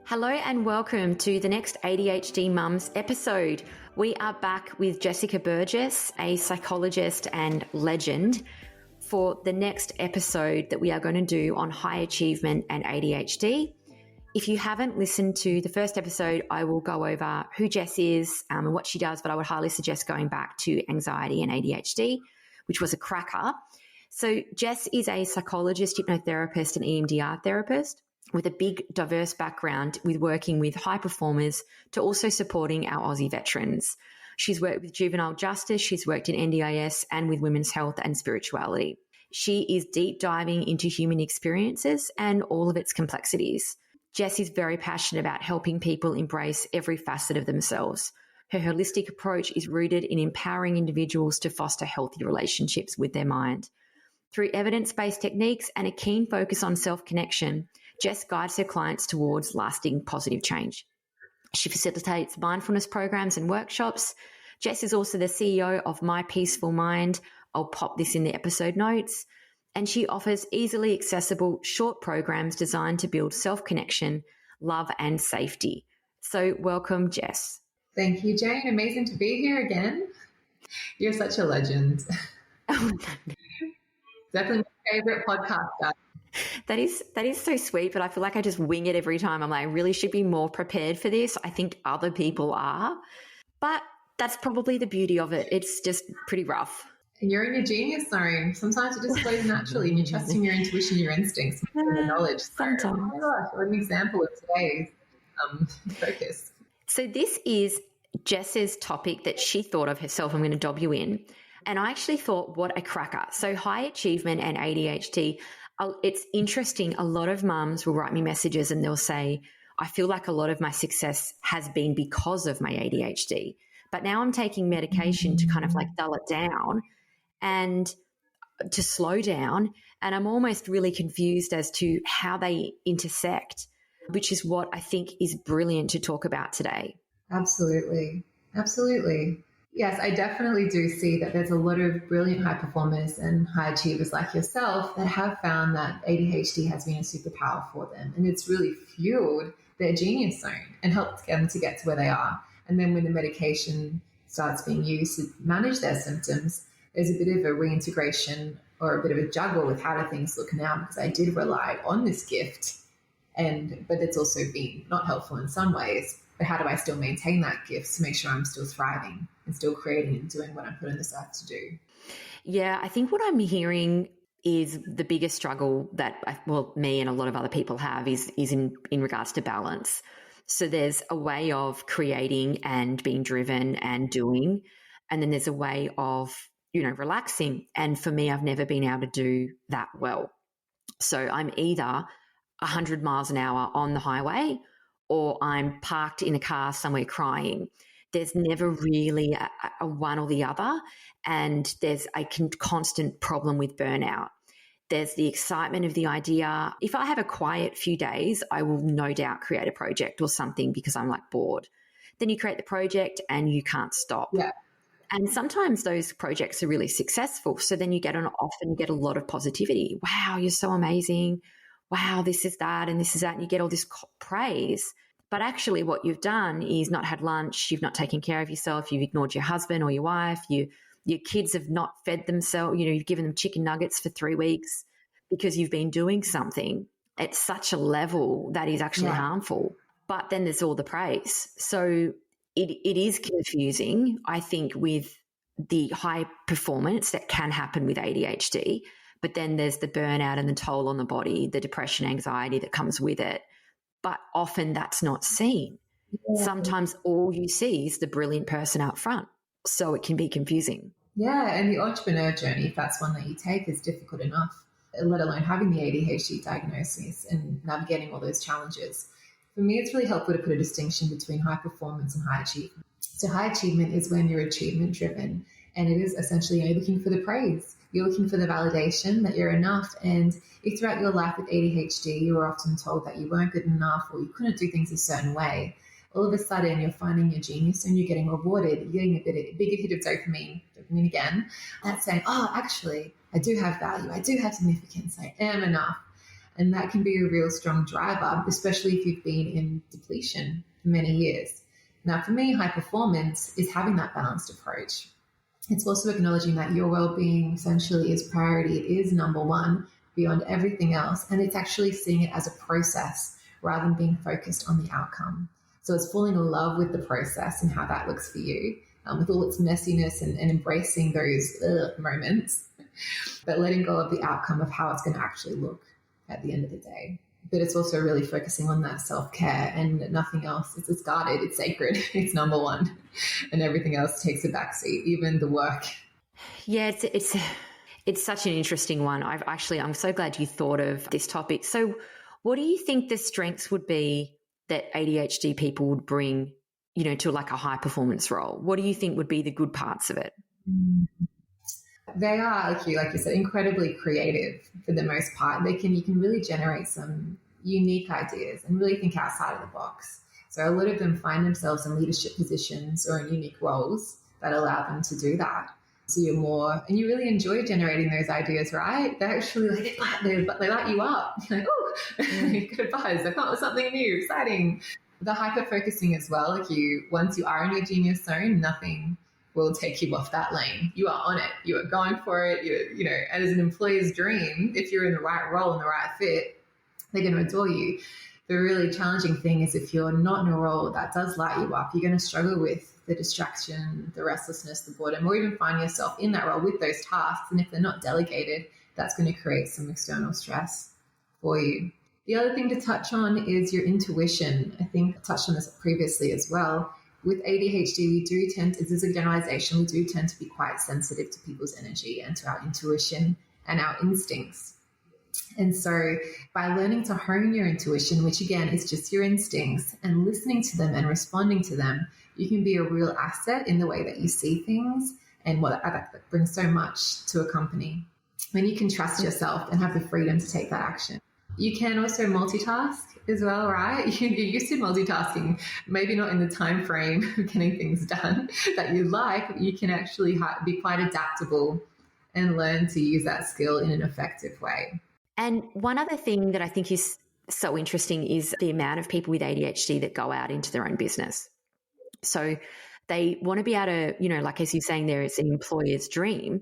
Hello and welcome to the next ADHD Mums episode. We are back with Jessica Burgess, a psychologist and legend, for the next episode that we are going to do on high achievement and ADHD. If you haven't listened to the first episode, I will go over who Jess is and what she does, but I would highly suggest going back to anxiety and ADHD, which was a cracker. So Jess is a psychologist, hypnotherapist and EMDR therapist with a big diverse background with working with high performers to also supporting our Aussie veterans. She's worked with juvenile justice, she's worked in NDIS and with women's health and spirituality. She is deep diving into human experiences and all of its complexities. Jess is very passionate about helping people embrace every facet of themselves. Her holistic approach is rooted in empowering individuals to foster healthy relationships with their mind. Through evidence-based techniques and a keen focus on self-connection, Jess guides her clients towards lasting positive change. She facilitates mindfulness programs and workshops. Jess is also the CEO of My Peaceful Mind. I'll pop this in the episode notes. And she offers easily accessible short programs designed to build self-connection, love and safety. So welcome, Jess. Thank you, Jane. Amazing to be here again. You're such a legend. Definitely my favorite podcaster. That is so sweet, but I feel like I just wing it every time. I'm like, I really should be more prepared for this. I think other people are, but that's probably the beauty of it. It's just pretty rough. And you're in your genius zone. Sometimes it just flows naturally and you're trusting your intuition, your instincts, your knowledge. Sometimes. Oh my gosh, what an example of today's focus. So this is Jess's topic that she thought of herself. I'm going to dob you in. And I actually thought, what a cracker. So high achievement and ADHD, it's interesting. A lot of mums will write me messages and they'll say, I feel like a lot of my success has been because of my ADHD, but now I'm taking medication to kind of like dull it down and to slow down. And I'm almost really confused as to how they intersect, which is what I think is brilliant to talk about today. Absolutely. Absolutely. Yes, I definitely do see that there's a lot of brilliant high performers and high achievers like yourself that have found that ADHD has been a superpower for them. And it's really fueled their genius zone and helped them to get to where they are. And then when the medication starts being used to manage their symptoms, there's a bit of a reintegration or a bit of a juggle with how do things look now, because I did rely on this gift, but it's also been not helpful in some ways. But how do I still maintain that gift to make sure I'm still thriving and still creating and doing what I'm put on this earth to do? Yeah, I think what I'm hearing is the biggest struggle that, me and a lot of other people have is in regards to balance. So there's a way of creating and being driven and doing, and then there's a way of, relaxing. And for me, I've never been able to do that well. So I'm either 100 miles an hour on the highway or I'm parked in a car somewhere crying. There's never really a one or the other, and there's a constant problem with burnout. There's the excitement of the idea. If I have a quiet few days, I will no doubt create a project or something because I'm like bored. Then you create the project and you can't stop. Yeah. And sometimes those projects are really successful. So then you get often you get a lot of positivity. Wow, you're so amazing. Wow, this is that and this is that. And you get all this praise. But actually what you've done is not had lunch. You've not taken care of yourself. You've ignored your husband or your wife. Your kids have not fed themselves. You've given them chicken nuggets for 3 weeks because you've been doing something at such a level that is actually harmful. But then there's all the praise. So it is confusing, I think, with the high performance that can happen with ADHD. But then there's the burnout and the toll on the body, the depression, anxiety that comes with it. But often that's not seen. Yeah. Sometimes all you see is the brilliant person out front. So it can be confusing. Yeah, and the entrepreneur journey, if that's one that you take, is difficult enough, let alone having the ADHD diagnosis and navigating all those challenges. For me, it's really helpful to put a distinction between high performance and high achievement. So high achievement is when you're achievement driven, and it is essentially you're looking for the praise. You're looking for the validation that you're enough. And if throughout your life with ADHD, you were often told that you weren't good enough or you couldn't do things a certain way, all of a sudden you're finding your genius and you're getting rewarded. You're getting a bigger hit of dopamine again. That's saying, oh, actually, I do have value. I do have significance. I am enough. And that can be a real strong driver, especially if you've been in depletion for many years. Now, for me, high performance is having that balanced approach. It's also acknowledging that your well-being essentially is priority. It is number one beyond everything else. And it's actually seeing it as a process rather than being focused on the outcome. So it's falling in love with the process and how that looks for you, with all its messiness and embracing those moments, but letting go of the outcome of how it's going to actually look at the end of the day. But it's also really focusing on that self-care and nothing else. It's guarded, it's sacred, it's number one, and everything else takes a backseat, even the work. Yeah, it's such an interesting one. I'm so glad you thought of this topic. So what do you think the strengths would be that ADHD people would bring, to like a high performance role? What do you think would be the good parts of it? They are, like you said, incredibly creative for the most part. You can really generate some unique ideas and really think outside of the box. So a lot of them find themselves in leadership positions or in unique roles that allow them to do that. So and you really enjoy generating those ideas, right? They're actually they light you up. You're like, oh, good buzz. I come up with something new, exciting. The hyper-focusing as well, once you are in your genius zone, nothing will take you off that lane. You are on it. You are going for it. As an employee's dream, if you're in the right role and the right fit, they're going to adore you. The really challenging thing is if you're not in a role that does light you up, you're going to struggle with the distraction, the restlessness, the boredom, or even find yourself in that role with those tasks. And if they're not delegated, that's going to create some external stress for you. The other thing to touch on is your intuition. I think I touched on this previously as well. With ADHD, this is a generalization, we do tend to be quite sensitive to people's energy and to our intuition and our instincts. And so by learning to hone your intuition, which again is just your instincts, and listening to them and responding to them, you can be a real asset in the way that you see things, and that brings so much to a company when you can trust yourself and have the freedom to take that action. You can also multitask as well, right? You're used to multitasking, maybe not in the time frame of getting things done that you like, but you can actually be quite adaptable and learn to use that skill in an effective way. And one other thing that I think is so interesting is the amount of people with ADHD that go out into their own business. So they want to be able to, like as you're saying there, it's an employer's dream.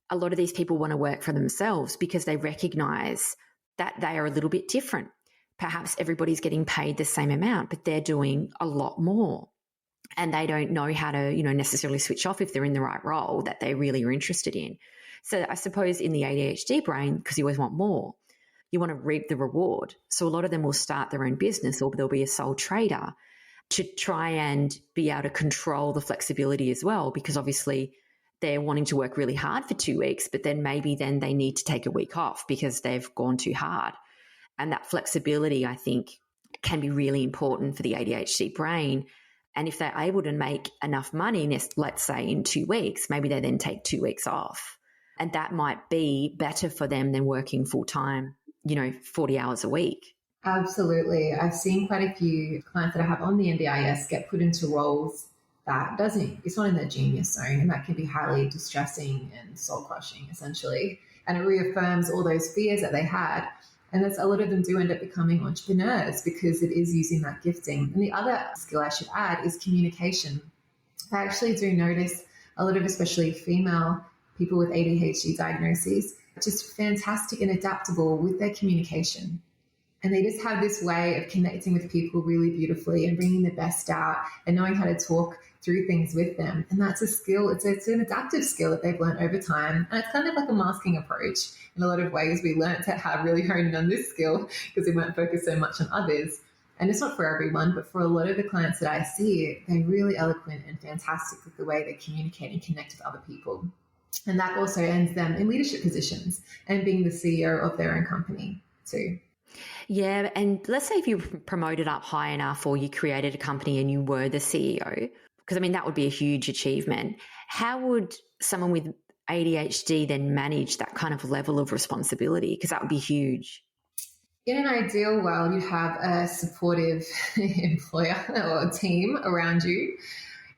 A lot of these people want to work for themselves because they recognize that they are a little bit different. Perhaps everybody's getting paid the same amount, but they're doing a lot more. And they don't know how to, necessarily switch off if they're in the right role that they really are interested in. So I suppose in the ADHD brain, because you always want more, you want to reap the reward. So a lot of them will start their own business, or they'll be a sole trader to try and be able to control the flexibility as well, because obviously they're wanting to work really hard for 2 weeks, but then maybe they need to take a week off because they've gone too hard. And that flexibility, I think, can be really important for the ADHD brain. And if they're able to make enough money, let's say in 2 weeks, maybe they then take 2 weeks off. And that might be better for them than working full time, 40 hours a week. Absolutely. I've seen quite a few clients that I have on the NDIS get put into roles that it's not in their genius zone, and that can be highly distressing and soul crushing essentially. And it reaffirms all those fears that they had. And a lot of them do end up becoming entrepreneurs because it is using that gifting. And the other skill I should add is communication. I actually do notice a lot of, especially female people with ADHD diagnoses, just fantastic and adaptable with their communication. And they just have this way of connecting with people really beautifully and bringing the best out and knowing how to talk through things with them. And that's a skill. It's an adaptive skill that they've learned over time. And it's kind of like a masking approach. In a lot of ways, we learned to have really honed on this skill because we weren't focused so much on others. And it's not for everyone, but for a lot of the clients that I see, they're really eloquent and fantastic with the way they communicate and connect with other people. And that also ends them in leadership positions and being the CEO of their own company too. Yeah. And let's say if you promoted up high enough, or you created a company and you were the CEO, because that would be a huge achievement. How would someone with ADHD then manage that kind of level of responsibility? Because that would be huge. In an ideal world, you have a supportive employer or team around you.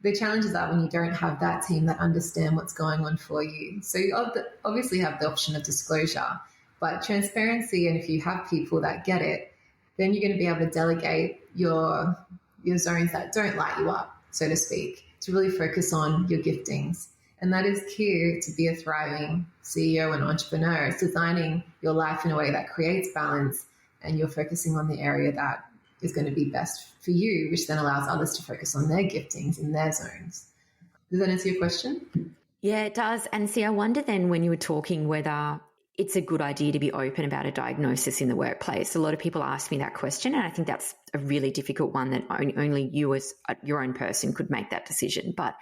The challenges are when you don't have that team that understand what's going on for you. So you obviously have the option of disclosure, But transparency, and if you have people that get it, then you're going to be able to delegate your zones that don't light you up, so to speak, to really focus on your giftings. And that is key to be a thriving CEO and entrepreneur. It's designing your life in a way that creates balance, and you're focusing on the area that is going to be best for you, which then allows others to focus on their giftings in their zones. Does that answer your question? Yeah, it does. And see, I wonder then when you were talking whether it's a good idea to be open about a diagnosis in the workplace. A lot of people ask me that question, and I think that's a really difficult one that only you as your own person could make that decision. But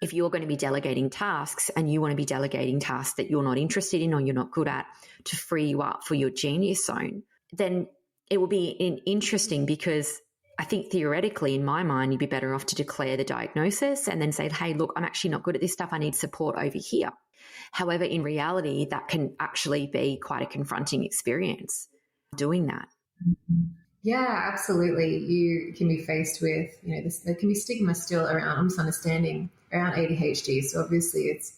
if you're going to be delegating tasks and you want to be delegating tasks that you're not interested in or you're not good at to free you up for your genius zone, then it will be interesting, because I think theoretically in my mind, you'd be better off to declare the diagnosis and then say, hey, look, I'm actually not good at this stuff. I need support over here. However, in reality, that can actually be quite a confronting experience doing that. Yeah, absolutely. You can be faced with, there can be stigma still around misunderstanding around ADHD. So obviously it's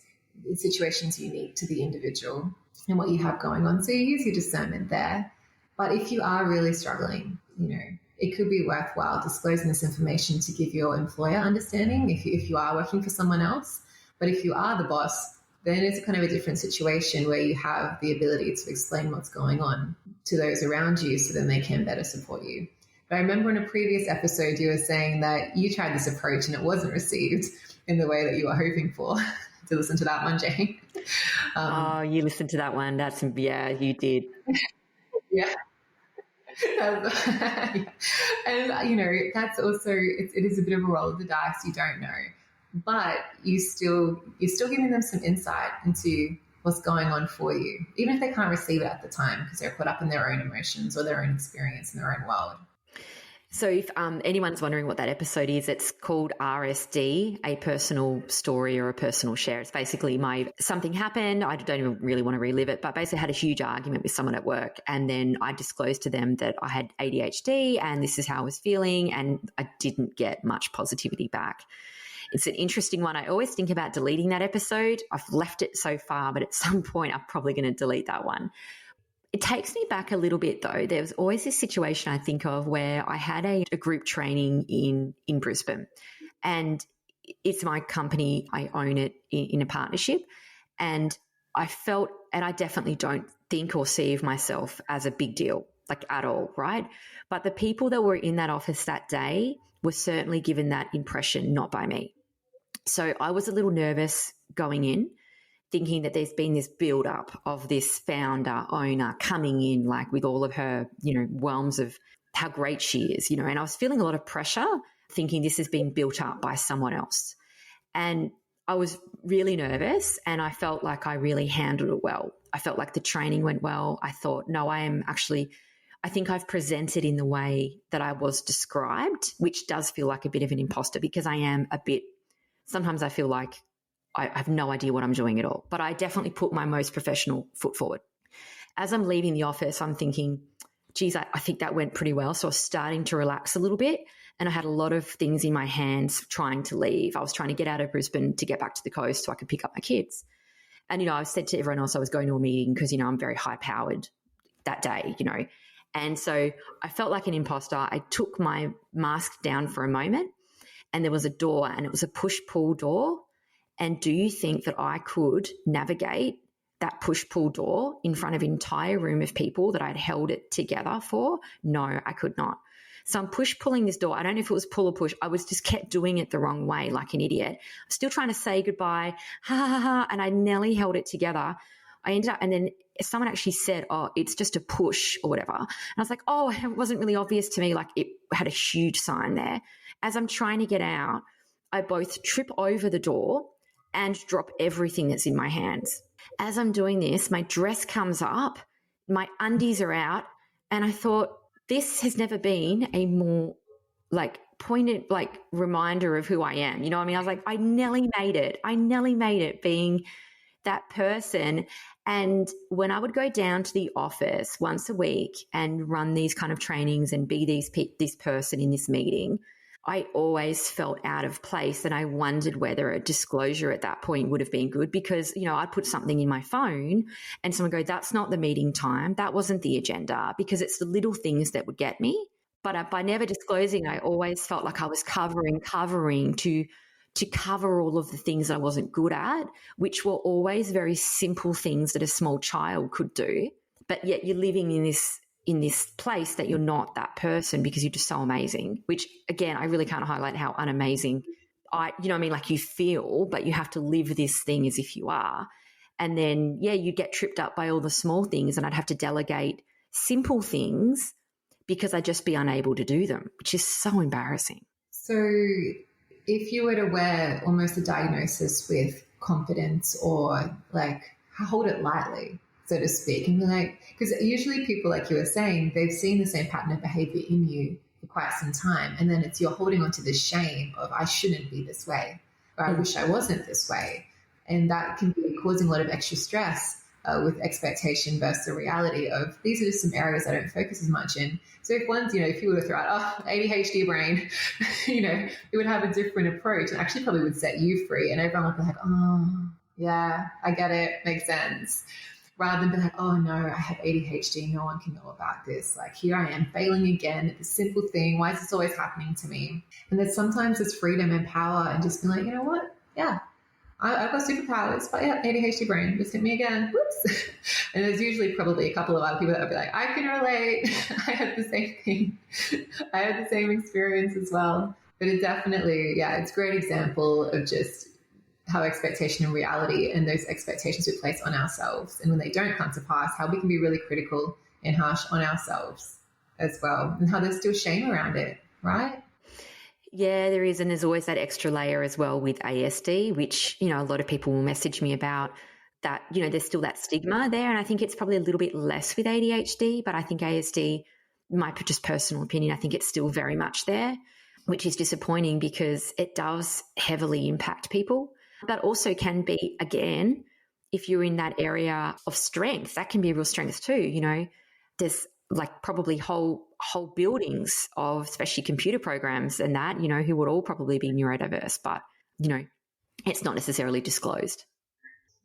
situations unique to the individual and what you have going on. So you use your discernment there. But if you are really struggling, it could be worthwhile disclosing this information to give your employer understanding if you are working for someone else. But if you are the boss, then it's kind of a different situation where you have the ability to explain what's going on to those around you so then they can better support you. But I remember in a previous episode, you were saying that you tried this approach and it wasn't received in the way that you were hoping for. To listen to that one, Jane. You listened to that one. You did. Yeah. And, that's also, it is a bit of a roll of the dice. You don't know. But you're still giving them some insight into what's going on for you, even if they can't receive it at the time because they're caught up in their own emotions or their own experience in their own world. So if anyone's wondering what that episode is, it's called RSD, a personal story or a personal share. It's basically something happened. I don't even really want to relive it, but basically I had a huge argument with someone at work, and then I disclosed to them that I had ADHD and this is how I was feeling, and I didn't get much positivity back. It's an interesting one. I always think about deleting that episode. I've left it so far, but at some point I'm probably going to delete that one. It takes me back a little bit though. There was always this situation I think of where I had a group training in Brisbane, and it's my company. I own it in a partnership, and I felt, and I definitely don't think or see of myself as a big deal, like at all, right? But the people that were in that office that day were certainly given that impression, not by me. So I was a little nervous going in, thinking that there's been this build up of this founder, owner coming in like with all of her, realms of how great she is, and I was feeling a lot of pressure thinking this has been built up by someone else. And I was really nervous, and I felt like I really handled it well. I felt like the training went well. I thought, no, I think I've presented in the way that I was described, which does feel like a bit of an imposter because I am sometimes I feel like I have no idea what I'm doing at all, but I definitely put my most professional foot forward. As I'm leaving the office, I'm thinking, geez, I think that went pretty well. So I was starting to relax a little bit, and I had a lot of things in my hands trying to leave. I was trying to get out of Brisbane to get back to the coast so I could pick up my kids. And, I said to everyone else I was going to a meeting because, I'm very high powered that day, And so I felt like an imposter. I took my mask down for a moment, and there was a door, and it was a push-pull door. And do you think that I could navigate that push-pull door in front of an entire room of people that I'd held it together for? No, I could not. So I'm push-pulling this door. I don't know if it was pull or push. I was just kept doing it the wrong way like an idiot. I was still trying to say goodbye, ha, ha, ha, and I nearly held it together. I ended up, and then someone actually said, oh, it's just a push or whatever. And I was like, oh, it wasn't really obvious to me. Like it had a huge sign there. As I'm trying to get out, I both trip over the door and drop everything that's in my hands. As I'm doing this, my dress comes up, my undies are out, and I thought, this has never been a more poignant reminder of who I am. You know what I mean? I was like, I nearly made it being that person. And when I would go down to the office once a week and run these kind of trainings and be this person in this meeting, I always felt out of place, and I wondered whether a disclosure at that point would have been good because, I'd put something in my phone and someone go, that's not the meeting time. That wasn't the agenda, because it's the little things that would get me. But by never disclosing, I always felt like I was covering to cover all of the things I wasn't good at, which were always very simple things that a small child could do. But yet you're living in this place that you're not that person because you're just so amazing, which again, I really can't highlight how unamazing like you feel, but you have to live this thing as if you are. And then, you get tripped up by all the small things, and I'd have to delegate simple things because I'd just be unable to do them, which is so embarrassing. So if you were to wear almost a diagnosis with confidence or like hold it lightly, so to speak, and be like, because usually people, like you were saying, they've seen the same pattern of behavior in you for quite some time, and then you're holding on to this shame of I shouldn't be this way, or I wish I wasn't this way, and that can be causing a lot of extra stress with expectation versus the reality of these are just some areas I don't focus as much in. So if you were to throw out, ADHD brain, it would have a different approach and actually probably would set you free, and everyone would be like, oh yeah, I get it, makes sense. Rather than be like, oh no, I have ADHD, no one can know about this. Like, here I am failing again at this simple thing. Why is this always happening to me? And then sometimes it's freedom and power and just be like, you know what? Yeah, I've got superpowers, but yeah, ADHD brain, just hit me again. Whoops. And there's usually probably a couple of other people that would be like, I can relate. I had the same thing. I had the same experience as well. But it definitely, it's a great example of just how expectation and reality and those expectations we place on ourselves, and when they don't come to pass, how we can be really critical and harsh on ourselves as well, and how there's still shame around it, right? Yeah, there is. And there's always that extra layer as well with ASD, which, a lot of people will message me about that, there's still that stigma there. And I think it's probably a little bit less with ADHD, but I think ASD, my just personal opinion, I think it's still very much there, which is disappointing because it does heavily impact people. But also can be, again, if you're in that area of strength, that can be a real strength too. There's like probably whole buildings of especially computer programs and that, who would all probably be neurodiverse, but, it's not necessarily disclosed.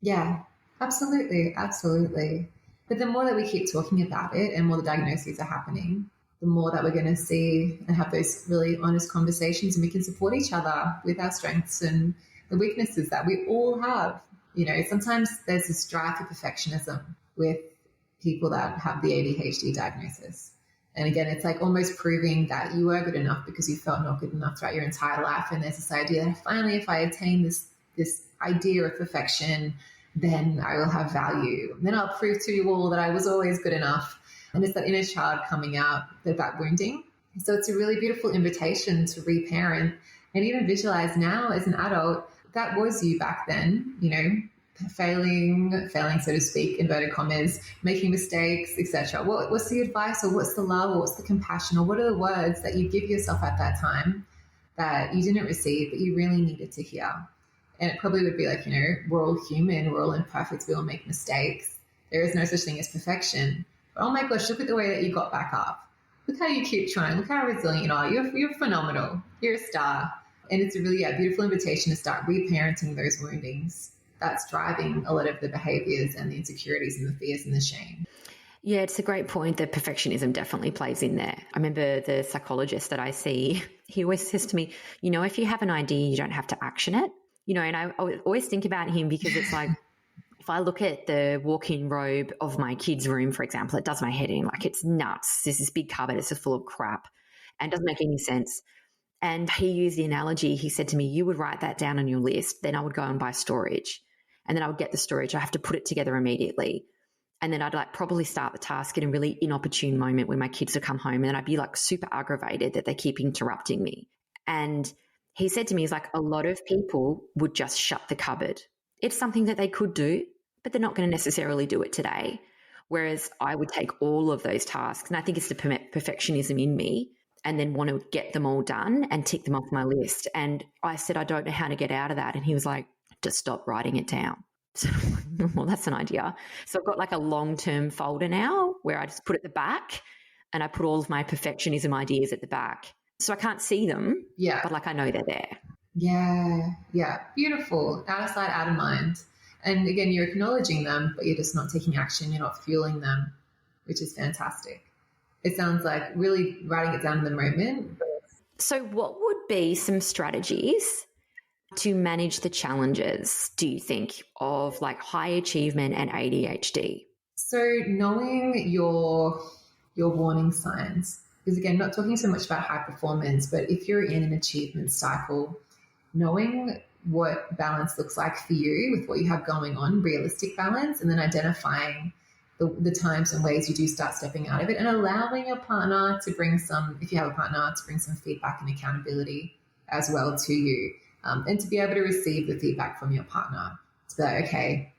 Yeah, absolutely. Absolutely. But the more that we keep talking about it and more the diagnoses are happening, the more that we're going to see and have those really honest conversations, and we can support each other with our strengths and the weaknesses that we all have. Sometimes there's this drive for perfectionism with people that have the ADHD diagnosis. And again, it's like almost proving that you were good enough because you felt not good enough throughout your entire life. And there's this idea that finally, if I attain this idea of perfection, then I will have value. And then I'll prove to you all that I was always good enough. And it's that inner child coming out, that wounding. So it's a really beautiful invitation to reparent and even visualize now as an adult, that was you back then, failing, so to speak, inverted commas, making mistakes, etc. What's the advice, or what's the love, or what's the compassion, or what are the words that you give yourself at that time that you didn't receive, but you really needed to hear? And it probably would be like, we're all human, we're all imperfect, we all make mistakes. There is no such thing as perfection. But oh my gosh, look at the way that you got back up. Look how you keep trying. Look how resilient you are. You're phenomenal. You're a star. And it's a really beautiful invitation to start reparenting those woundings. That's driving a lot of the behaviors and the insecurities and the fears and the shame. Yeah, it's a great point that perfectionism definitely plays in there. I remember the psychologist that I see, he always says to me, if you have an idea, you don't have to action it. And I always think about him because it's like, if I look at the walk-in robe of my kids' room, for example, it does my head in. Like, it's nuts. There's this big cupboard. It's just full of crap and doesn't make any sense. And he used the analogy. He said to me, you would write that down on your list. Then I would go and buy storage. And then I would get the storage. I have to put it together immediately. And then I'd probably start the task at a really inopportune moment when my kids would come home. And then I'd be super aggravated that they keep interrupting me. And he said to me, he's like, a lot of people would just shut the cupboard. It's something that they could do, but they're not going to necessarily do it today. Whereas I would take all of those tasks, and I think it's the perfectionism in me, and then want to get them all done and tick them off my list. And I said, I don't know how to get out of that. And he was like, just stop writing it down. So, well, that's an idea. So I've got a long-term folder now where I just put at the back, and I put all of my perfectionism ideas at the back. So I can't see them, Yeah. but like I know they're there. Yeah. Yeah. Beautiful. Out of sight, out of mind. And again, you're acknowledging them, but you're just not taking action. You're not fueling them, which is fantastic. It sounds like really writing it down in the moment. So what would be some strategies to manage the challenges, do you think, of like high achievement and ADHD? So knowing your warning signs, because again, not talking so much about high performance, but if you're in an achievement cycle, knowing what balance looks like for you with what you have going on, realistic balance, and then identifying the times and ways you do start stepping out of it, and allowing your partner to bring some, if you have a partner, to bring some feedback and accountability as well to you, and to be able to receive the feedback from your partner. To be like, okay,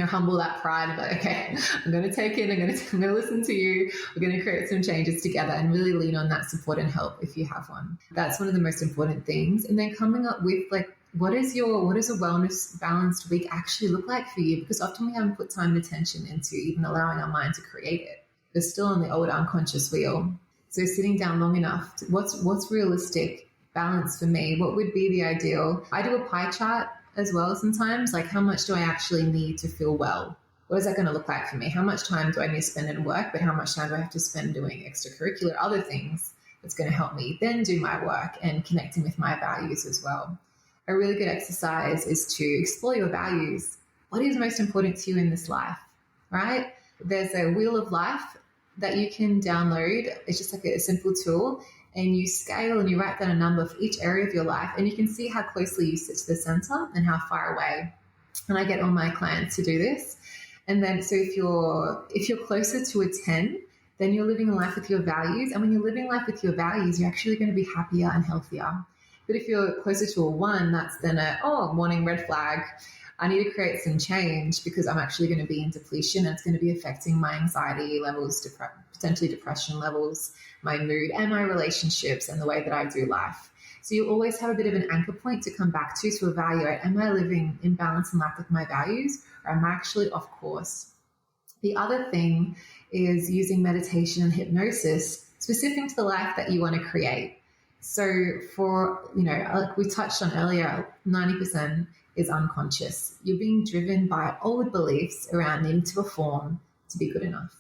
humble that pride and be like, okay, I'm going to take it, I'm going to listen to you, we're going to create some changes together, and really lean on that support and help if you have one. That's one of the most important things. And then coming up with like, what does a wellness balanced week actually look like for you? Because often we haven't put time and attention into even allowing our mind to create it. We're still on the old unconscious wheel. So sitting down long enough, what's realistic balance for me? What would be the ideal? I do a pie chart as well sometimes, like how much do I actually need to feel well? What is that going to look like for me? How much time do I need to spend in work, but how much time do I have to spend doing extracurricular other things that's going to help me then do my work and connecting with my values as well? A really good exercise is to explore your values. What is most important to you in this life, right? There's a wheel of life that you can download. It's just like a simple tool, and you scale and you write down a number for each area of your life, and you can see how closely you sit to the center and how far away. And I get all my clients to do this. And then, so if you're closer to a 10, then you're living a life with your values. And when you're living life with your values, you're actually going to be happier and healthier. But if you're closer to a 1, that's then warning, red flag. I need to create some change because I'm actually going to be in depletion, and it's going to be affecting my anxiety levels, potentially depression levels, my mood, and my relationships, and the way that I do life. So you always have a bit of an anchor point to come back to evaluate, am I living in balance in life with my values, or am I actually off course? The other thing is using meditation and hypnosis specific to the life that you want to create. So for, like we touched on earlier, 90% is unconscious. You're being driven by old beliefs around needing to perform to be good enough.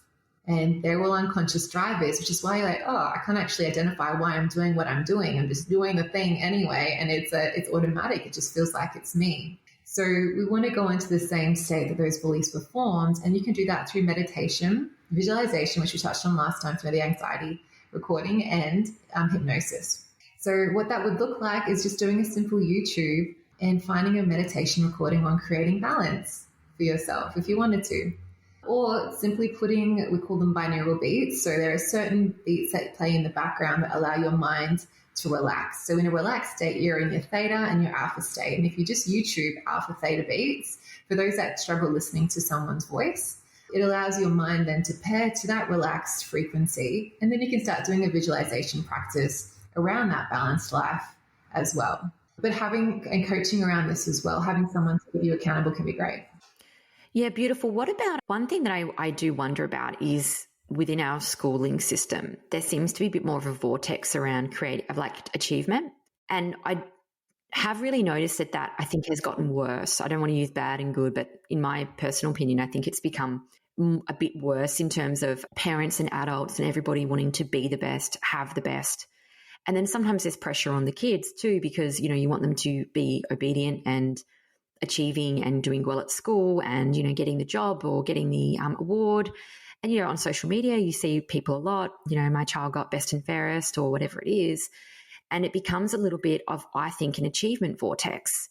And they're all unconscious drivers, which is why you're like, I can't actually identify why I'm doing what I'm doing. I'm just doing the thing anyway. And it's automatic. It just feels like it's me. So we want to go into the same state that those beliefs were formed. And you can do that through meditation, visualization, which we touched on last time, through the anxiety recording, and hypnosis. So what that would look like is just doing a simple YouTube and finding a meditation recording on creating balance for yourself if you wanted to. Or simply putting, we call them binaural beats. So there are certain beats that play in the background that allow your mind to relax. So in a relaxed state, you're in your theta and your alpha state. And if you just YouTube alpha theta beats, for those that struggle listening to someone's voice, it allows your mind then to pair to that relaxed frequency. And then you can start doing a visualization practice around that balanced life as well. But having and coaching around this as well, having someone to keep you accountable can be great. Yeah, beautiful. What about one thing that I do wonder about is within our schooling system, there seems to be a bit more of a vortex around creative, like achievement. And I have really noticed that I think has gotten worse. I don't want to use bad and good, but in my personal opinion, I think it's become a bit worse in terms of parents and adults and everybody wanting to be the best, have the best. And then sometimes there's pressure on the kids too, because, you want them to be obedient and achieving and doing well at school and, getting the job or getting the award. And, on social media, you see people a lot, my child got best and fairest or whatever it is. And it becomes a little bit of, I think, an achievement vortex.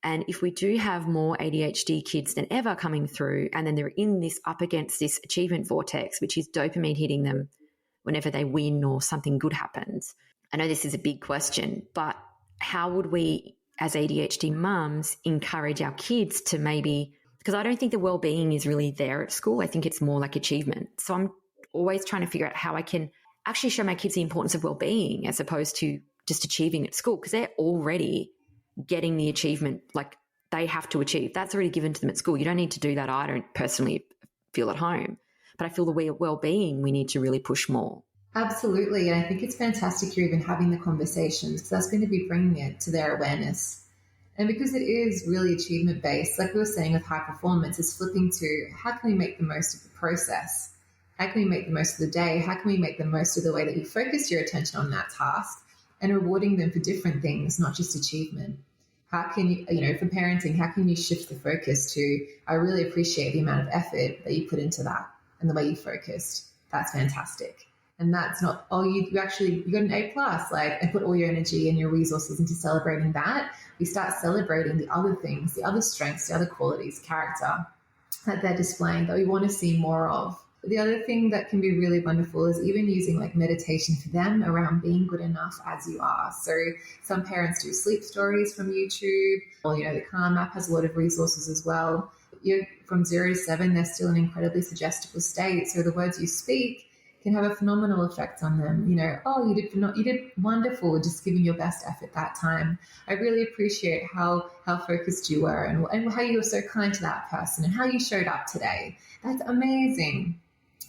And if we do have more ADHD kids than ever coming through, and then they're in this up against this achievement vortex, which is dopamine hitting them whenever they win or something good happens. I know this is a big question, but how would we as ADHD mums encourage our kids to maybe, because I don't think the well-being is really there at school. I think it's more like achievement. So I'm always trying to figure out how I can actually show my kids the importance of well-being as opposed to just achieving at school, because they're already getting the achievement, like they have to achieve. That's already given to them at school. You don't need to do that. I don't personally feel at home, but I feel the well-being we need to really push more. Absolutely. And I think it's fantastic you're even having the conversations because that's going to be bringing it to their awareness. And because it is really achievement based, like we were saying with high performance, is flipping to how can we make the most of the process? How can we make the most of the day? How can we make the most of the way that you focus your attention on that task and rewarding them for different things, not just achievement? How can you, for parenting, how can you shift the focus to, I really appreciate the amount of effort that you put into that and the way you focused. That's fantastic. And that's not, oh, you got an A plus, like, and put all your energy and your resources into celebrating that. We start celebrating the other things, the other strengths, the other qualities, character that they're displaying that we want to see more of. But the other thing that can be really wonderful is even using like meditation for them around being good enough as you are. So some parents do sleep stories from YouTube, or, the Calm app has a lot of resources as well. You're from 0 to 7, they're still in an incredibly suggestible state. So the words you speak can have a phenomenal effect on them. Oh, you did wonderful, just giving your best effort that time. I really appreciate how focused you were and how you were so kind to that person and how you showed up today. That's amazing.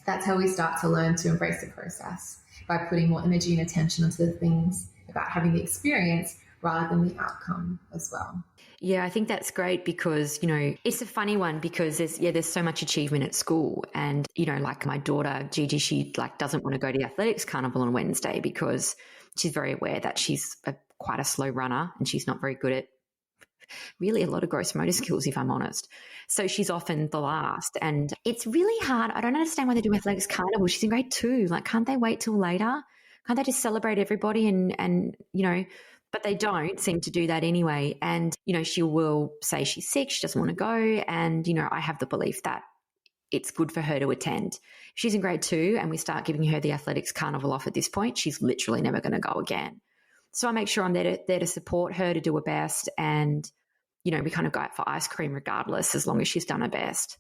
That's how we start to learn to embrace the process, by putting more energy and attention into the things about having the experience rather than the outcome as well. Yeah, I think that's great because, it's a funny one because there's so much achievement at school. And, like my daughter, Gigi, she doesn't want to go to the athletics carnival on Wednesday because she's very aware that she's quite a slow runner and she's not very good at really a lot of gross motor skills, if I'm honest. So she's often the last. And it's really hard. I don't understand why they do athletics carnival. She's in grade 2. Can't they wait till later? Can't they just celebrate everybody and but they don't seem to do that anyway. And, she will say she's sick, she doesn't want to go. And, I have the belief that it's good for her to attend. If she's in grade 2 and we start giving her the athletics carnival off at this point, she's literally never going to go again. So I make sure I'm there to support her, to do her best. And, we kind of go out for ice cream regardless, as long as she's done her best.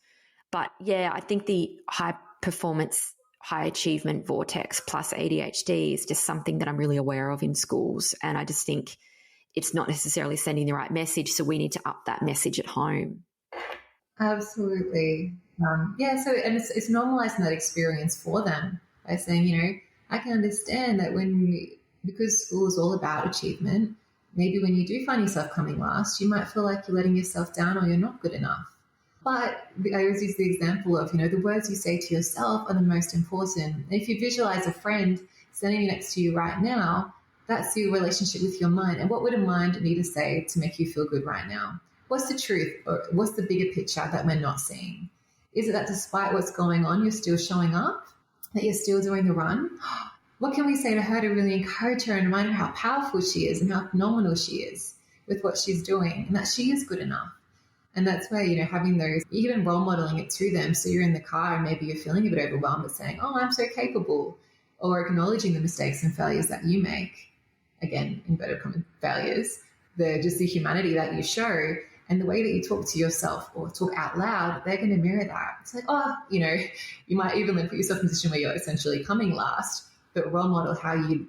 But yeah, I think the high performance, high achievement vortex plus ADHD is just something that I'm really aware of in schools. And I just think it's not necessarily sending the right message. So we need to up that message at home. Absolutely. And it's normalizing that experience for them by saying, I can understand that because school is all about achievement, maybe when you do find yourself coming last, you might feel like you're letting yourself down or you're not good enough. But I always use the example of, the words you say to yourself are the most important. And if you visualize a friend standing next to you right now, that's your relationship with your mind. And what would a mind need to say to make you feel good right now? What's the truth? Or what's the bigger picture that we're not seeing? Is it that despite what's going on, you're still showing up, that you're still doing the run? What can we say to her to really encourage her and remind her how powerful she is and how phenomenal she is with what she's doing and that she is good enough? And that's where, having those, even role modeling it to them. So you're in the car and maybe you're feeling a bit overwhelmed, but saying, oh, I'm so capable, or acknowledging the mistakes and failures that you make. Again, inverted commas, failures, just the humanity that you show and the way that you talk to yourself or talk out loud, they're going to mirror that. It's like, you might even put yourself in a position where you're essentially coming last, but role model how you,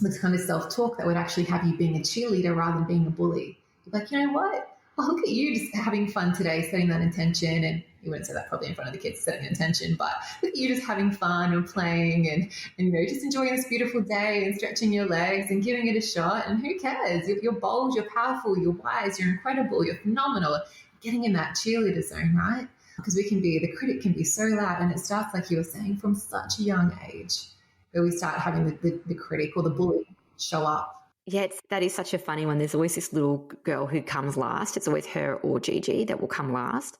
this kind of self-talk that would actually have you being a cheerleader rather than being a bully. You're like, you know what? Oh, look at you just having fun today, setting that intention. And you wouldn't say that probably in front of the kids, setting an intention, but look at you just having fun and playing and just enjoying this beautiful day and stretching your legs and giving it a shot. And who cares? You're bold, you're powerful, you're wise, you're incredible, you're phenomenal. Getting in that cheerleader zone, right? Because the critic can be so loud, and it starts, like you were saying, from such a young age, where we start having the critic or the bully show up. Yeah, that is such a funny one. There's always this little girl who comes last. It's always her or Gigi that will come last.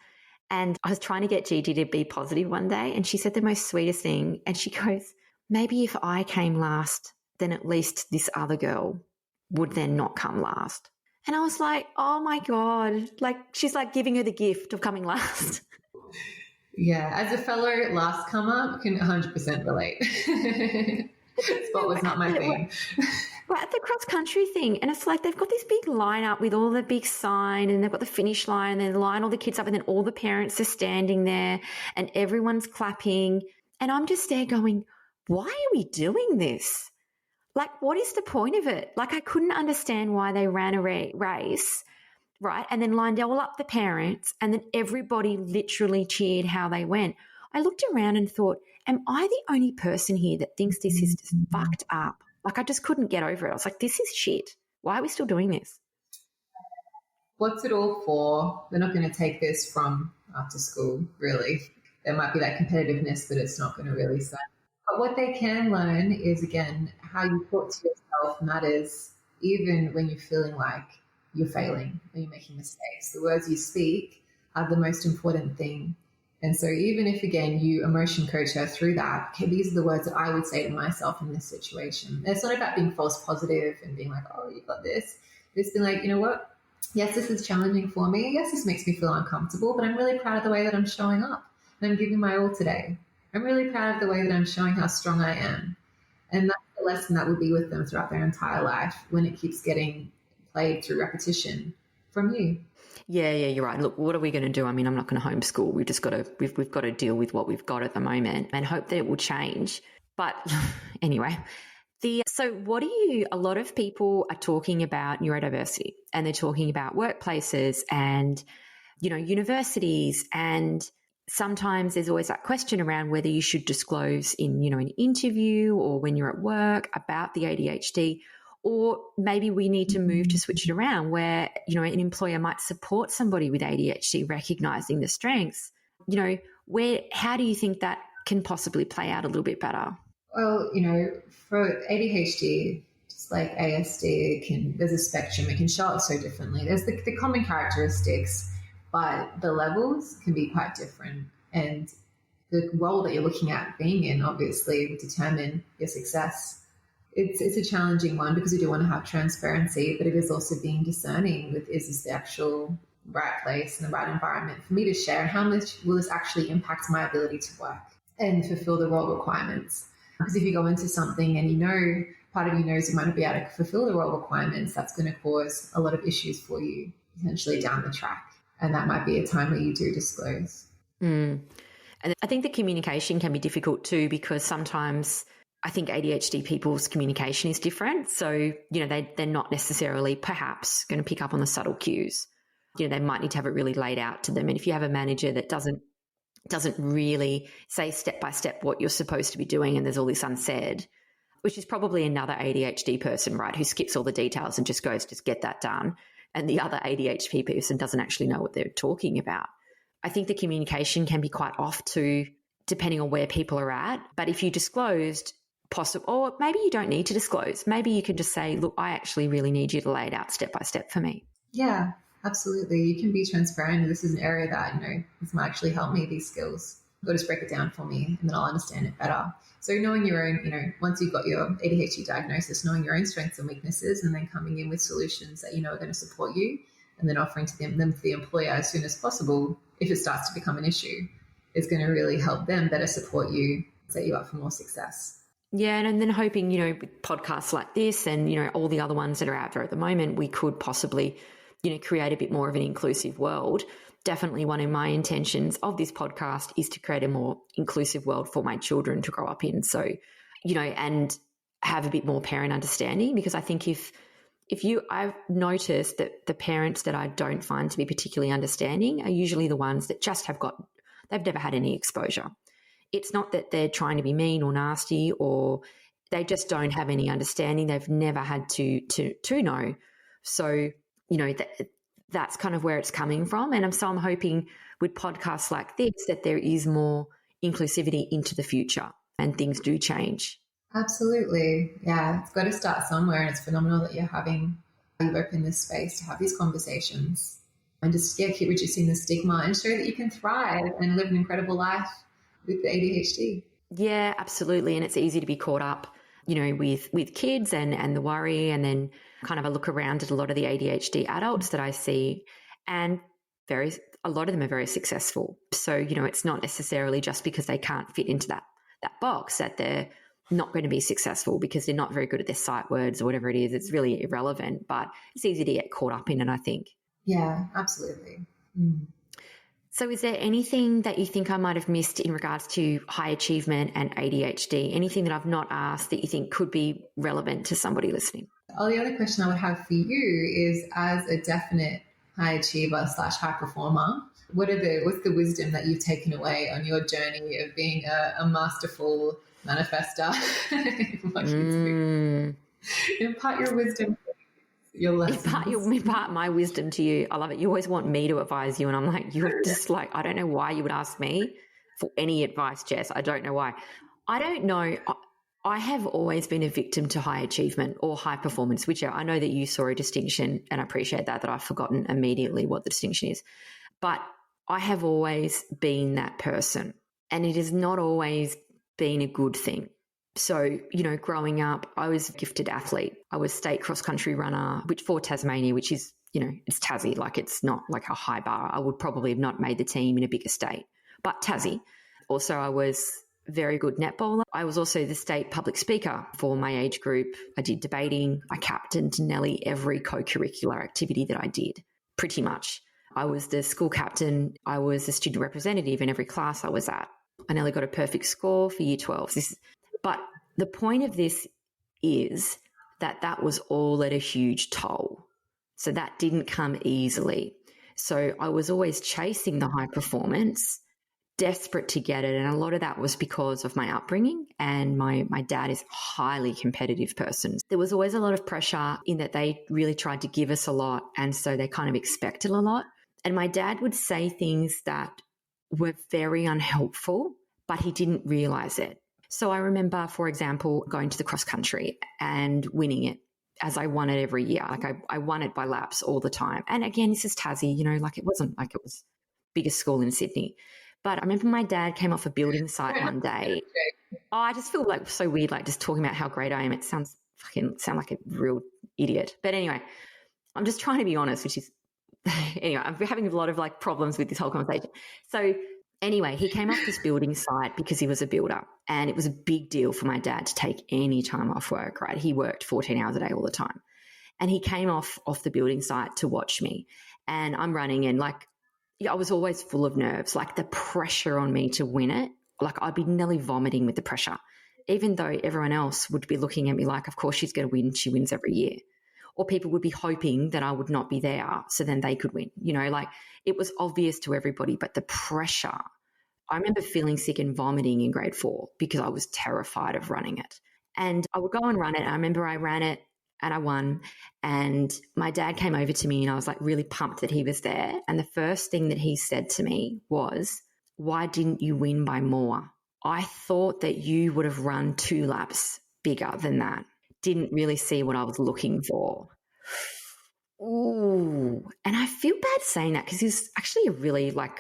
And I was trying to get Gigi to be positive one day, and she said the most sweetest thing. And she goes, maybe if I came last, then at least this other girl would then not come last. And I was like, oh my God, she's giving her the gift of coming last. Yeah, as a fellow last comer, can 100% relate. Spot was not my thing. We're at the cross-country thing, and it's they've got this big lineup with all the big sign, and they've got the finish line, and they line all the kids up, and then all the parents are standing there, and everyone's clapping. And I'm just there going, why are we doing this? What is the point of it? I couldn't understand why they ran a race, right, and then lined all up the parents, and then everybody literally cheered how they went. I looked around and thought, am I the only person here that thinks this is just fucked up? Like, I just couldn't get over it. I was like, this is shit. Why are we still doing this? What's it all for? They're not going to take this from after school, really. There might be that competitiveness, but it's not going to really say. But what they can learn is, again, how you talk to yourself matters, even when you're feeling like you're failing, when you're making mistakes. The words you speak are the most important thing. And so even if, again, you emotion coach her through that, okay, these are the words that I would say to myself in this situation. And it's not about being false positive and being like, oh, you got this. It's been like, you know what? Yes, this is challenging for me. Yes, this makes me feel uncomfortable, but I'm really proud of the way that I'm showing up and I'm giving my all today. I'm really proud of the way that I'm showing how strong I am. And that's the lesson that will be with them throughout their entire life when it keeps getting played through repetition from you. Yeah, you're right. Look, what are we going to do? I mean, I'm not going to homeschool. We've got to deal with what we've got at the moment and hope that it will change. But anyway, so a lot of people are talking about neurodiversity and they're talking about workplaces and, universities, and sometimes there's always that question around whether you should disclose in, an interview or when you're at work about the ADHD. Or maybe we need to move to switch it around where, an employer might support somebody with ADHD, recognizing the strengths. How do you think that can possibly play out a little bit better? Well, for ADHD, just like ASD, there's a spectrum. It can show up so differently. There's the common characteristics, but the levels can be quite different. And the role that you're looking at being in, obviously, will determine your success. It's a challenging one because we do want to have transparency, but it is also being discerning with, is this the actual right place and the right environment for me to share, and how much will this actually impact my ability to work and fulfill the role requirements? Because if you go into something and part of you knows you might not be able to fulfill the role requirements, that's going to cause a lot of issues for you potentially down the track. And that might be a time where you do disclose. And I think the communication can be difficult too, because sometimes I think ADHD people's communication is different. So, they're not necessarily perhaps going to pick up on the subtle cues. They might need to have it really laid out to them. And if you have a manager that doesn't really say step by step what you're supposed to be doing and there's all this unsaid, which is probably another ADHD person, right, who skips all the details and just goes, just get that done. And the other ADHD person doesn't actually know what they're talking about. I think the communication can be quite off too, depending on where people are at. But if you disclosed, or maybe you don't need to disclose. Maybe you can just say, look, I actually really need you to lay it out step by step for me. Yeah, absolutely. You can be transparent. This is an area that, this might actually help me, these skills. Go just break it down for me and then I'll understand it better. So knowing your own, once you've got your ADHD diagnosis, knowing your own strengths and weaknesses and then coming in with solutions that are going to support you and then offering to them to the employer as soon as possible if it starts to become an issue is going to really help them better support you, set you up for more success. Yeah, and then hoping, with podcasts like this and, all the other ones that are out there at the moment, we could possibly, create a bit more of an inclusive world. Definitely one of my intentions of this podcast is to create a more inclusive world for my children to grow up in. So, and have a bit more parent understanding, because I think I've noticed that the parents that I don't find to be particularly understanding are usually the ones that just they've never had any exposure. It's not that they're trying to be mean or nasty, or they just don't have any understanding. They've never had to know. So, that's kind of where it's coming from. And so I'm hoping with podcasts like this that there is more inclusivity into the future and things do change. Absolutely. Yeah, it's got to start somewhere, and it's phenomenal that you've opened this space to have these conversations and just keep reducing the stigma and show that you can thrive and live an incredible life with the ADHD. Yeah, absolutely. And it's easy to be caught up, with kids and the worry, and then kind of a look around at a lot of the ADHD adults that I see, and a lot of them are very successful. So, it's not necessarily just because they can't fit into that box that they're not going to be successful because they're not very good at their sight words or whatever it is. It's really irrelevant, but it's easy to get caught up in it, I think. Yeah, absolutely. So is there anything that you think I might have missed in regards to high achievement and ADHD? Anything that I've not asked that you think could be relevant to somebody listening? Oh, the other question I would have for you is, as a definite high achiever / high performer, what's the wisdom that you've taken away on your journey of being a masterful manifester? What you do. Impart your wisdom, your lessons. Impart my wisdom to you. I love it. You always want me to advise you, and I'm like, you're just like, I don't know why you would ask me for any advice, Jess. I don't know why. I don't know. I have always been a victim to high achievement or high performance, which I know that you saw a distinction, and I appreciate that I've forgotten immediately what the distinction is. But I have always been that person, and it has not always been a good thing. So, growing up, I was a gifted athlete. I was state cross-country runner, which for Tasmania, which is, it's Tassie, like it's not like a high bar. I would probably have not made the team in a bigger state, but Tassie. Also, I was very good netballer. I was also the state public speaker for my age group. I did debating. I captained nearly every co-curricular activity that I did, pretty much. I was the school captain. I was the student representative in every class I was at. I nearly got a perfect score for year 12. But the point of this is that was all at a huge toll. So that didn't come easily. So I was always chasing the high performance, desperate to get it. And a lot of that was because of my upbringing, and my dad is a highly competitive person. There was always a lot of pressure in that they really tried to give us a lot, and so they kind of expected a lot. And my dad would say things that were very unhelpful, but he didn't realize it. So I remember, for example, going to the cross country and winning it, as I won it every year. Like I won it by laps all the time. And again, this is Tassie, like it wasn't like it was biggest school in Sydney. But I remember my dad came off a building site one day. Oh, I just feel like so weird, like just talking about how great I am. It sound like a real idiot. But anyway, I'm just trying to be honest, which is, anyway, I'm having a lot of like problems with this whole conversation. So anyway, he came off this building site because he was a builder, and it was a big deal for my dad to take any time off work, right? He worked 14 hours a day all the time. And he came off the building site to watch me, and I'm running, and I was always full of nerves, like the pressure on me to win it. Like I'd be nearly vomiting with the pressure, even though everyone else would be looking at me like, of course she's going to win. She wins every year. Or people would be hoping that I would not be there so then they could win. Like it was obvious to everybody, but the pressure. I remember feeling sick and vomiting in grade 4 because I was terrified of running it. And I would go and run it. I remember I ran it and I won. And my dad came over to me, and I was like really pumped that he was there. And the first thing that he said to me was, "Why didn't you win by more? I thought that you would have run 2 laps bigger than that." Didn't really see what I was looking for. Ooh. And I feel bad saying that because he's actually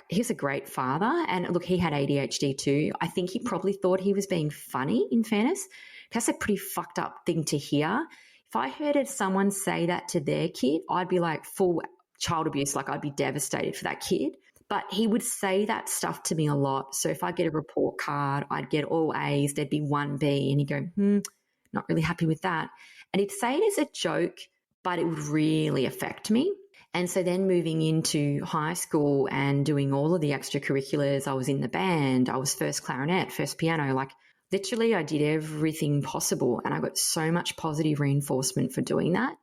he's a great father. And look, he had ADHD too. I think he probably thought he was being funny, in fairness. That's a pretty fucked up thing to hear. If I heard someone say that to their kid, I'd be like full child abuse. Like I'd be devastated for that kid. But he would say that stuff to me a lot. So if I get a report card, I'd get all A's, there'd be 1 B, and he'd go, not really happy with that. And he'd say it as a joke, but it would really affect me. And so then moving into high school and doing all of the extracurriculars, I was in the band, I was first clarinet, first piano, like literally I did everything possible. And I got so much positive reinforcement for doing that.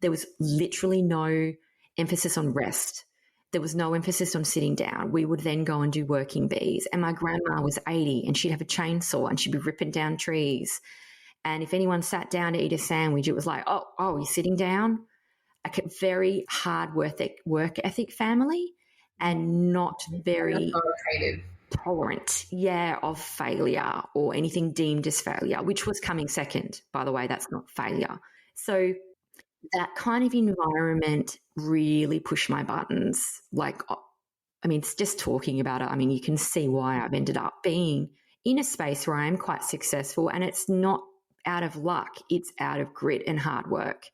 There was literally no emphasis on rest. There was no emphasis on sitting down. We would then go and do working bees. And my grandma was 80 and she'd have a chainsaw and she'd be ripping down trees. And if anyone sat down to eat a sandwich, it was like, oh, you're sitting down? A very hard work ethic family, and not very tolerant, of failure or anything deemed as failure, which was coming second, by the way. That's not failure. So that kind of environment really pushed my buttons. It's just talking about it. You can see why I've ended up being in a space where I am quite successful, and it's not out of luck, it's out of grit and hard work,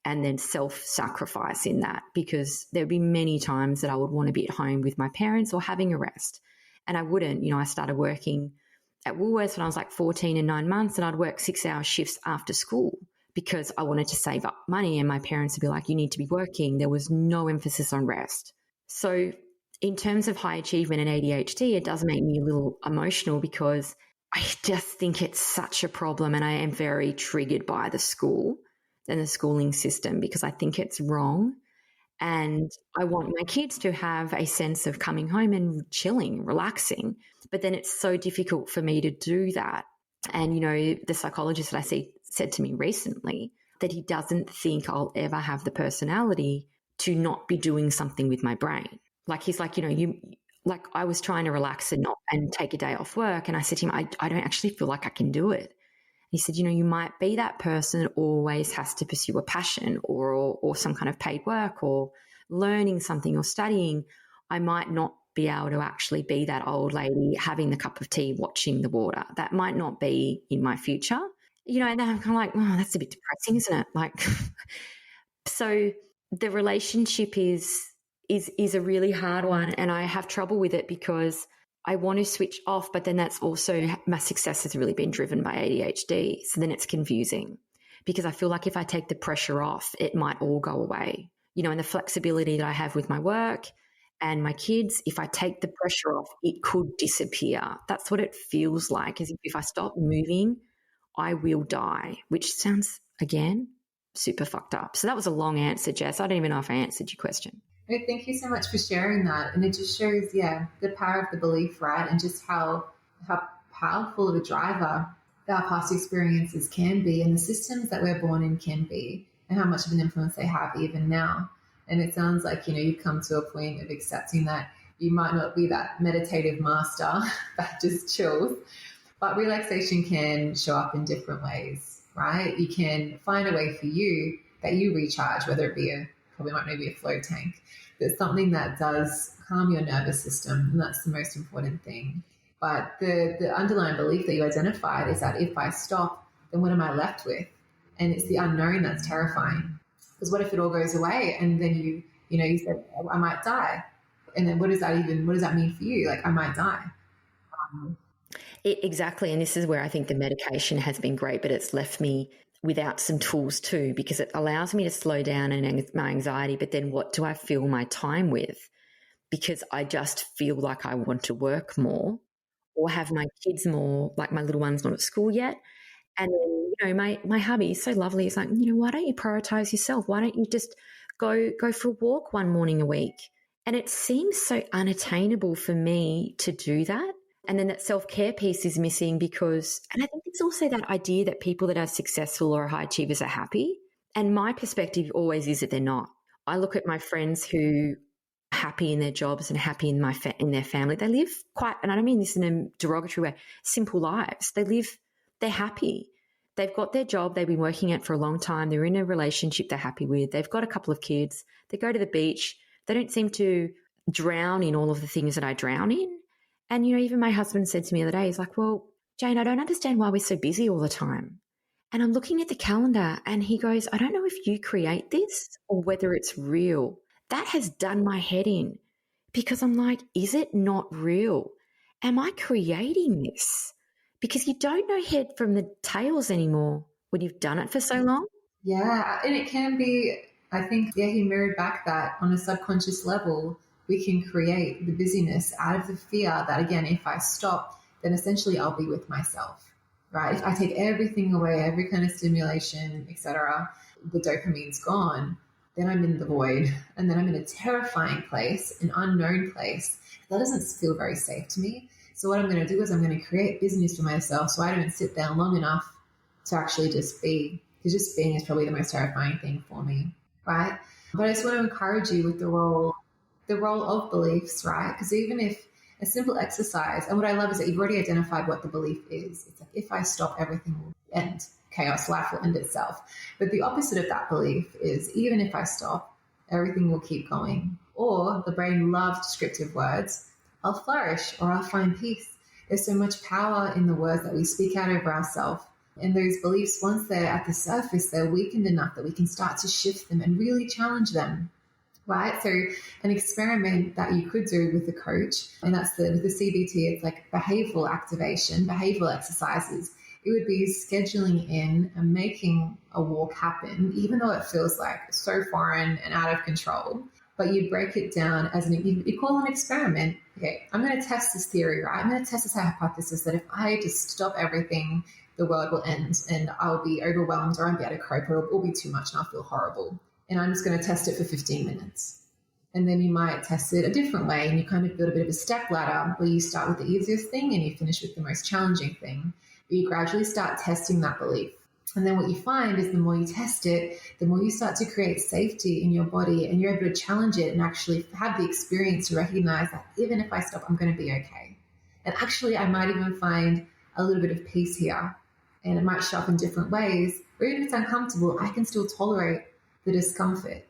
and then self-sacrifice in that, because there'd be many times that I would want to be at home with my parents or having a rest, and I wouldn't. I started working at Woolworths when I was like 14 and 9 months, and I'd work 6-hour shifts after school because I wanted to save up money, and my parents would be like, you need to be working. There was no emphasis on rest. So in terms of high achievement and ADHD, it does make me a little emotional because I just think it's such a problem, and I am very triggered by the school and the schooling system because I think it's wrong. And I want my kids to have a sense of coming home and chilling, relaxing. But then it's so difficult for me to do that. And, the psychologist that I see said to me recently that he doesn't think I'll ever have the personality to not be doing something with my brain. Like, he's like, I was trying to relax and take a day off work. And I said to him, I don't actually feel like I can do it. He said, you might be that person that always has to pursue a passion or some kind of paid work or learning something or studying. I might not be able to actually be that old lady having the cup of tea, watching the water. That might not be in my future. And then I'm kind of like, oh, that's a bit depressing, isn't it? Like, so the relationship is a really hard one, and I have trouble with it because I want to switch off, but then that's also, my success has really been driven by ADHD. So then it's confusing because I feel like if I take the pressure off, it might all go away. And the flexibility that I have with my work and my kids, if I take the pressure off, it could disappear. That's what it feels like, as if I stop moving, I will die, which sounds, again, super fucked up. So that was a long answer, Jess. I don't even know if I answered your question. No, thank you so much for sharing that. And it just shows, the power of the belief, right? And just how powerful of a driver our past experiences can be and the systems that we're born in can be, and how much of an influence they have even now. And it sounds like, you've come to a point of accepting that you might not be that meditative master that just chills, but relaxation can show up in different ways, right? You can find a way for you that you recharge, whether it be probably might be a float tank, but something that does calm your nervous system, and that's the most important thing. But the underlying belief that you identified is that if I stop, then what am I left with? And it's the unknown that's terrifying. Because what if it all goes away and then you said, oh, I might die. And then what does that mean for you? Like, I might die. Exactly. And this is where I think the medication has been great, but it's left me without some tools too, because it allows me to slow down my anxiety. But then what do I fill my time with? Because I just feel like I want to work more or have my kids more, like my little one's not at school yet. And then, my hubby is so lovely. He's like, why don't you prioritize yourself? Why don't you just go for a walk one morning a week? And it seems so unattainable for me to do that. And then that self-care piece is missing because, and I think it's also that idea that people that are successful or high achievers are happy. And my perspective always is that they're not. I look at my friends who are happy in their jobs and happy in their family. They live quite, and I don't mean this in a derogatory way, simple lives. They're happy. They've got their job they've been working at for a long time. They're in a relationship they're happy with. They've got a couple of kids. They go to the beach. They don't seem to drown in all of the things that I drown in. And, even my husband said to me the other day, he's like, well, Jane, I don't understand why we're so busy all the time. And I'm looking at the calendar and he goes, I don't know if you create this or whether it's real. That has done my head in because I'm like, is it not real? Am I creating this? Because you don't know head from the tails anymore when you've done it for so long. Yeah, and it can be, I think, he mirrored back that on a subconscious level, we can create the busyness out of the fear that, again, if I stop, then essentially I'll be with myself, right? If I take everything away, every kind of stimulation, etc., the dopamine's gone, then I'm in the void, and then I'm in a terrifying place, an unknown place. That doesn't feel very safe to me. So what I'm going to do is I'm going to create business for myself so I don't sit there long enough to actually just be, because just being is probably the most terrifying thing for me, right? But I just want to encourage you with the role of beliefs, right? Because even if a simple exercise, and what I love is that you've already identified what the belief is. It's like, if I stop, everything will end. Chaos, life will end itself. But the opposite of that belief is, even if I stop, everything will keep going. Or the brain loves descriptive words. I'll flourish, or I'll find peace. There's so much power in the words that we speak out over ourselves. And those beliefs, once they're at the surface, they're weakened enough that we can start to shift them and really challenge them, right? So an experiment that you could do with a coach, and that's the CBT, it's like behavioral activation, behavioral exercises. It would be scheduling in and making a walk happen, even though it feels like so foreign and out of control. But you break it down as you call an experiment. Okay, I'm going to test this theory, right? I'm going to test this hypothesis that if I just stop everything, the world will end and I'll be overwhelmed, or I'll be able to cope, or it'll be too much and I'll feel horrible. and I'm just going to test it for 15 minutes. And then you might test it a different way, and you kind of build a bit of a step ladder where you start with the easiest thing and you finish with the most challenging thing. But you gradually start testing that belief. And then what you find is the more you test it, the more you start to create safety in your body, and you're able to challenge it and actually have the experience to recognize that even if I stop, I'm going to be okay. And actually, I might even find a little bit of peace here, and it might show up in different ways. Or even if it's uncomfortable, I can still tolerate the discomfort,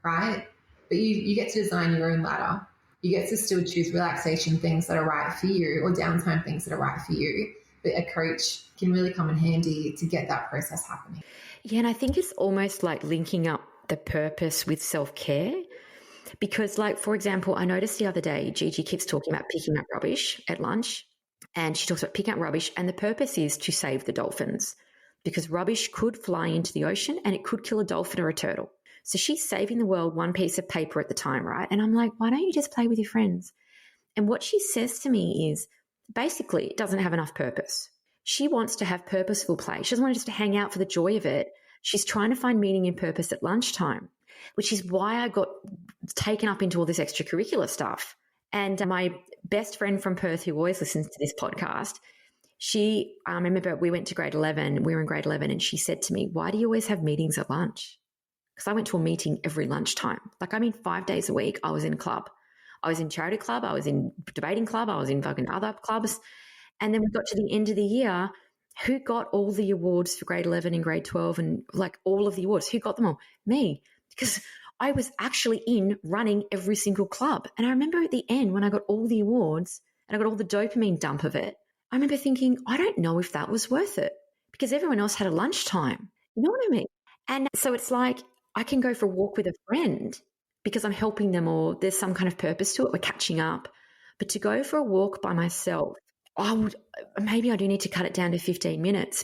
right? But you get to design your own ladder. You get to still choose relaxation things that are right for you, or downtime things that are right for you. But a coach can really come in handy to get that process happening. Yeah, and I think it's almost like linking up the purpose with self-care. Because, like, for example, I noticed the other day, Gigi keeps talking about picking up rubbish at lunch, and she talks about picking up rubbish, and the purpose is to save the dolphins, because rubbish could fly into the ocean and it could kill a dolphin or a turtle. So she's saving the world one piece of paper at the time, right? And I'm like, why don't you just play with your friends? And what she says to me is, basically, it doesn't have enough purpose. She wants to have purposeful play. She doesn't want just to hang out for the joy of it. She's trying to find meaning and purpose at lunchtime, which is why I got taken up into all this extracurricular stuff. And my best friend from Perth, who always listens to this podcast, she, I remember we went to grade 11, we were in grade 11, and she said to me, why do you always have meetings at lunch? Because I went to a meeting every lunchtime. Like, 5 days a week, I was in a club. I was in charity club, I was in debating club, I was in fucking other clubs. And then we got to the end of the year, who got all the awards for grade 11 and grade 12 and like all of the awards? Who got them all? Me. Because I was actually in running every single club. And I remember at the end when I got all the awards and I got all the dopamine dump of it, I remember thinking, I don't know if that was worth it, because everyone else had a lunchtime. You know what I mean? And so it's like I can go for a walk with a friend because I'm helping them, or there's some kind of purpose to it. We're catching up. But to go for a walk by myself, maybe I do need to cut it down to 15 minutes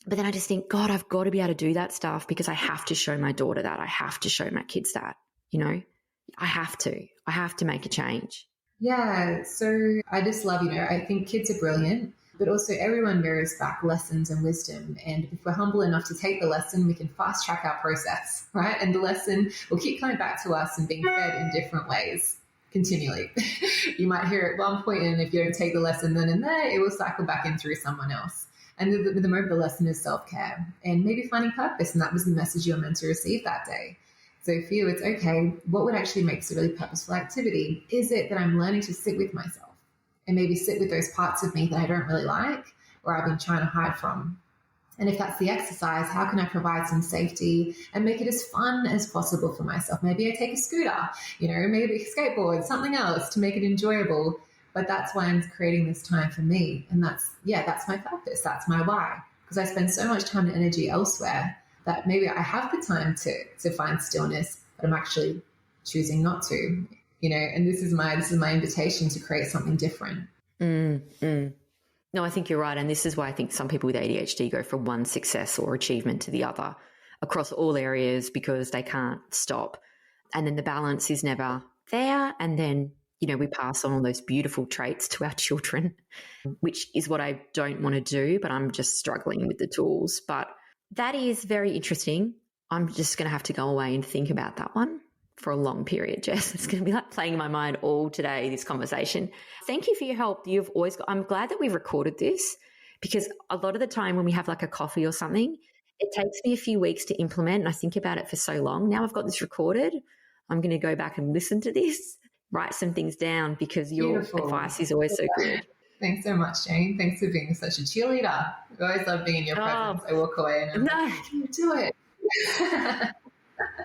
but then I just think, God, I've got to be able to do that stuff because I have to show my daughter that. I have to show my kids that, I have to make a change. Yeah. So I just love, I think kids are brilliant, but also everyone mirrors back lessons and wisdom. And if we're humble enough to take the lesson, we can fast track our process, right? And the lesson will keep coming back to us and being fed in different ways continually. You might hear it at one point, and if you don't take the lesson then and there, it will cycle back in through someone else. And the mode of the lesson is self-care and maybe finding purpose. And that was the message you were meant to receive that day. So for you, it's okay, what would actually make this a really purposeful activity? Is it that I'm learning to sit with myself and maybe sit with those parts of me that I don't really like or I've been trying to hide from? And if that's the exercise, how can I provide some safety and make it as fun as possible for myself? Maybe I take a scooter, maybe a skateboard, something else to make it enjoyable. But that's why I'm creating this time for me. And that's my purpose. That's my why. Because I spend so much time and energy elsewhere that maybe I have the time to find stillness, but I'm actually choosing not to, and this is my invitation to create something different. No, I think you're right. And this is why I think some people with ADHD go from one success or achievement to the other across all areas, because they can't stop. And then the balance is never there. And then, we pass on all those beautiful traits to our children, which is what I don't want to do, but I'm just struggling with the tools. But that is very interesting. I'm just going to have to go away and think about that one for a long period, Jess. It's going to be like playing in my mind all today, this conversation. Thank you for your help. I'm glad that we've recorded this, because a lot of the time when we have like a coffee or something, it takes me a few weeks to implement, and I think about it for so long. Now I've got this recorded. I'm going to go back and listen to this, write some things down, because your advice is always so good. Thanks so much, Jane. Thanks for being such a cheerleader. I always love being in your presence. I walk away and I'm like, can you do it?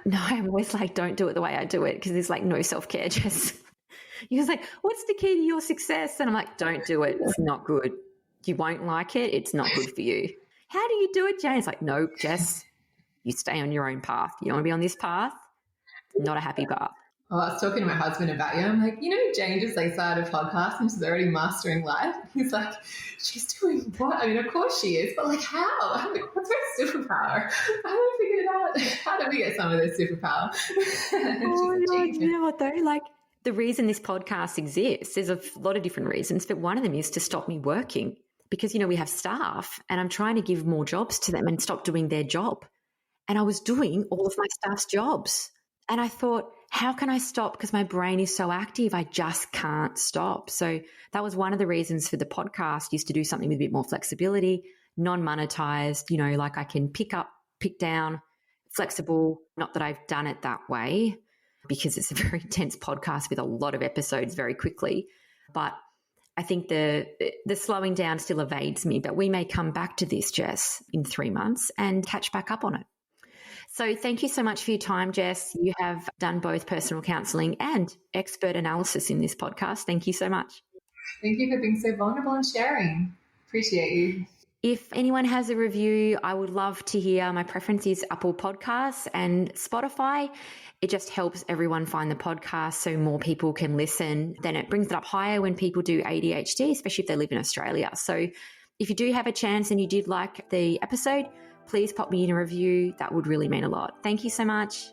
No, I'm always like, don't do it the way I do it, because there's like no self-care, Jess. You're like, what's the key to your success? And I'm like, don't do it. It's not good. You won't like it. It's not good for you. How do you do it, Jane? It's like, no, Jess, you stay on your own path. You want to be on this path? Not a happy path. Oh, I was talking to my husband about you. I'm like, Jane just started a podcast and she's already mastering life. He's like, she's doing what? I mean, of course she is, but like how? I'm like, what's her superpower? I haven't figured it out. How do we get some of this superpower? You know what though? Like, the reason this podcast exists, there's a lot of different reasons, but one of them is to stop me working, because, we have staff and I'm trying to give more jobs to them and stop doing their job. and I was doing all of my staff's jobs. And I thought, how can I stop? Because my brain is so active, I just can't stop. So that was one of the reasons for the podcast, is to do something with a bit more flexibility, non-monetized, like I can pick up, pick down, flexible. Not that I've done it that way, because it's a very intense podcast with a lot of episodes very quickly. But I think the slowing down still evades me, but we may come back to this, Jess, in 3 months and catch back up on it. So thank you so much for your time, Jess. You have done both personal counselling and expert analysis in this podcast. Thank you so much. Thank you for being so vulnerable and sharing. Appreciate you. If anyone has a review, I would love to hear. My preference is Apple Podcasts and Spotify. It just helps everyone find the podcast so more people can listen. Then it brings it up higher when people do ADHD, especially if they live in Australia. So if you do have a chance and you did like the episode, please pop me in a review. That would really mean a lot. Thank you so much.